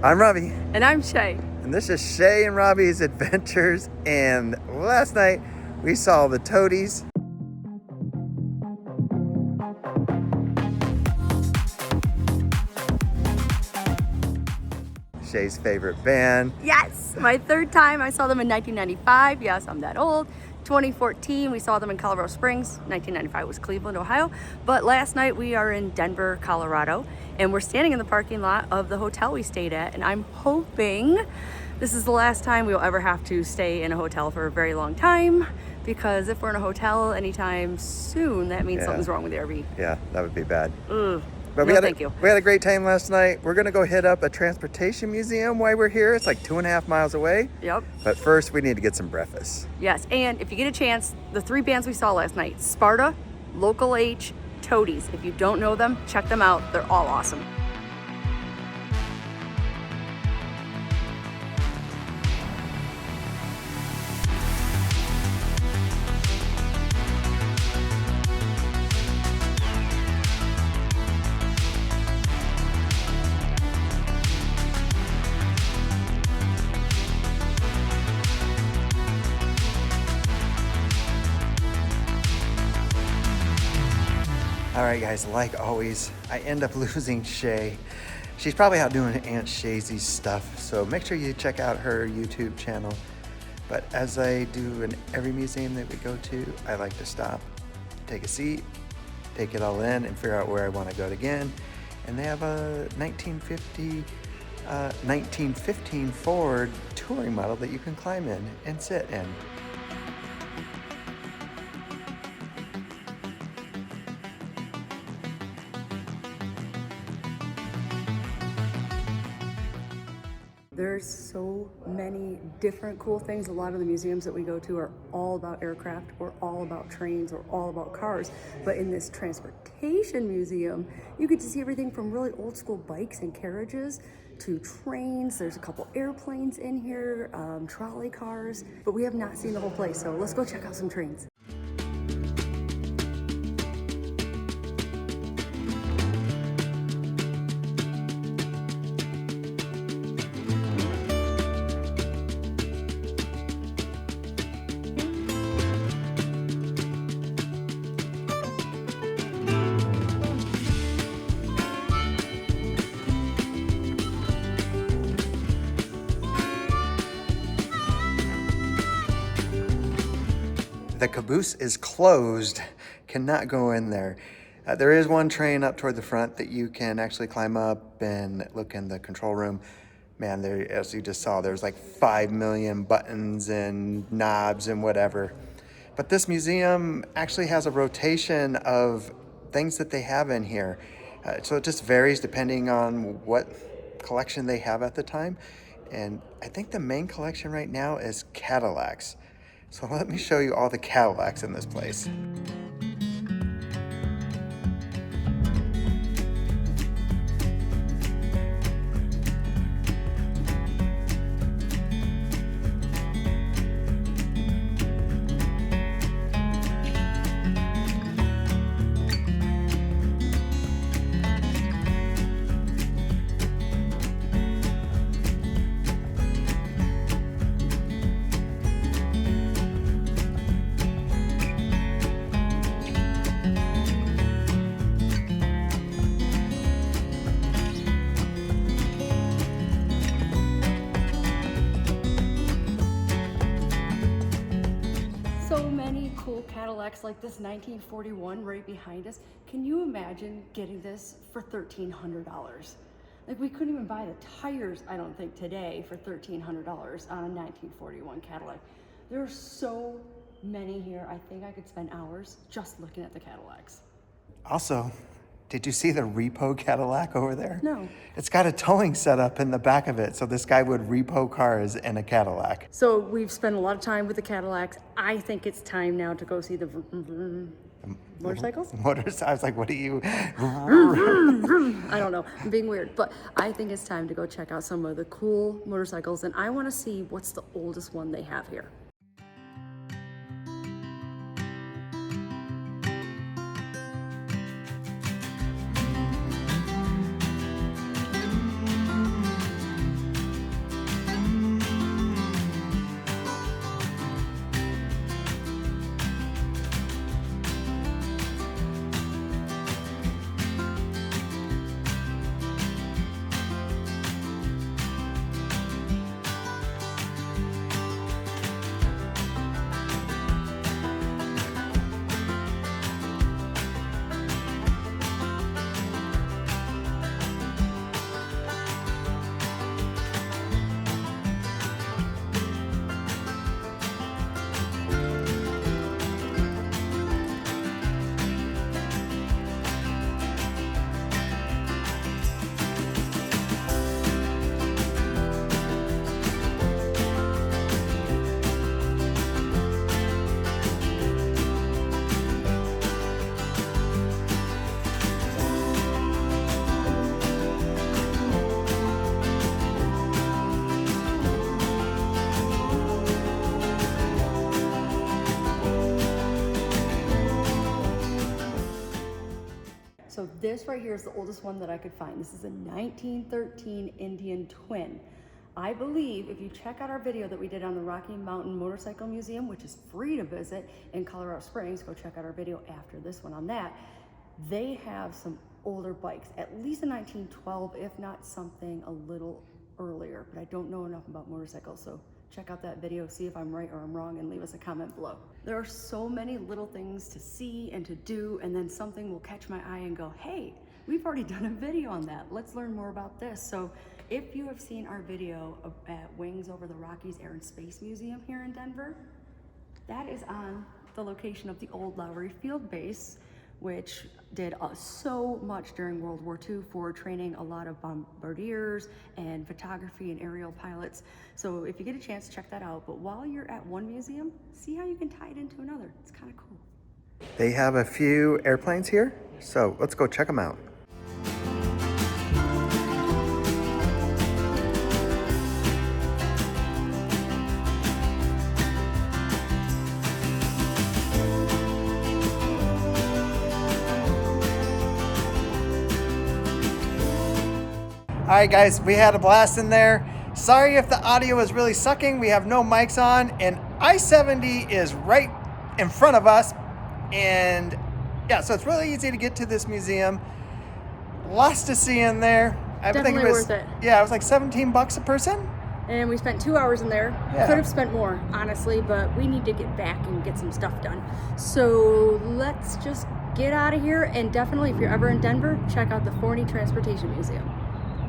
I'm Robby. And I'm Shae. And this is Shae and Robby's Adventures. And last night we saw the Toadies. Shae's favorite band. Yes, my third time. I saw them in 1995. Yes, I'm that old. 2014, we saw them in Colorado Springs. 1995 was Cleveland, Ohio. But last night we are in Denver, Colorado, and we're standing in the parking lot of the hotel we stayed at. And I'm hoping this is the last time we'll ever have to stay in a hotel for a very long time, because if we're in a hotel anytime soon, that means something's wrong with the RV. Yeah, that would be bad. Ugh. But No, we thank you. We had a great time last night. We're gonna go hit up a transportation museum while we're here. It's like 2.5 miles away. Yep. But first we need to get some breakfast. Yes, and if you get a chance, the 3 bands we saw last night, Sparta, Local H, Toadies. If you don't know them, check them out. They're all awesome. All right, guys, like always, I end up losing Shae. She's probably out doing Aunt Shay's stuff, so make sure you check out her YouTube channel. But as I do in every museum that we go to, I like to stop, take a seat, take it all in, and figure out where I want to go again. And they have a 1915 Ford touring model that you can climb in and sit in. There's so many different cool things. A lot of the museums that we go to are all about aircraft or all about trains or all about cars. But in this transportation museum, you get to see everything from really old school bikes and carriages to trains. There's a couple airplanes in here, trolley cars, but we have not seen the whole place. So let's go check out some trains. The caboose is closed, cannot go in there. There is one train up toward the front that you can actually climb up and look in the control room. Man, there, as you just saw, there's like 5 million buttons and knobs and whatever. But this museum actually has a rotation of things that they have in here. So it just varies depending on what collection they have at the time. And I think the main collection right now is Cadillacs. So let me show you all the Cadillacs in this place. So many cool Cadillacs, like this 1941 right behind us. Can you imagine getting this for $1,300? Like, we couldn't even buy the tires, I don't think, today for $1,300 on a 1941 Cadillac. There are so many here. I think I could spend hours just looking at the Cadillacs. Also, did you see the repo Cadillac over there? No. It's got a towing setup in the back of it, so this guy would repo cars in a Cadillac. So we've spent a lot of time with the Cadillacs. I think it's time now to go see the motorcycles? I was like, what are you? I don't know, I'm being weird, but I think it's time to go check out some of the cool motorcycles, and I want to see what's the oldest one they have here. This right here is the oldest one that I could find. This is a 1913 Indian twin. I believe if you check out our video that we did on the Rocky Mountain Motorcycle Museum, which is free to visit in Colorado Springs, go check out our video after this one on that. They have some older bikes, at least in 1912, if not something a little earlier, but I don't know enough about motorcycles, so check out that video, see if I'm right or I'm wrong, and leave us a comment below. There are so many little things to see and to do, and then something will catch my eye and go, hey, we've already done a video on that. Let's learn more about this. So if you have seen our video at Wings Over the Rockies Air and Space Museum here in Denver, that is on the location of the old Lowry Field Base, which did so much during World War II for training a lot of bombardiers and photography and aerial pilots. So if you get a chance, check that out. But while you're at one museum, see how you can tie it into another. It's kind of cool. They have a few airplanes here, so let's go check them out. All right, guys, we had a blast in there. Sorry if the audio is really sucking. We have no mics on, and I-70 is right in front of us. And yeah, so it's really easy to get to this museum. Lots to see in there. Definitely worth it. Yeah, it was like $17 a person. And we spent 2 hours in there. Yeah. Could have spent more, honestly, but we need to get back and get some stuff done. So let's just get out of here. And definitely, if you're ever in Denver, check out the Forney Transportation Museum.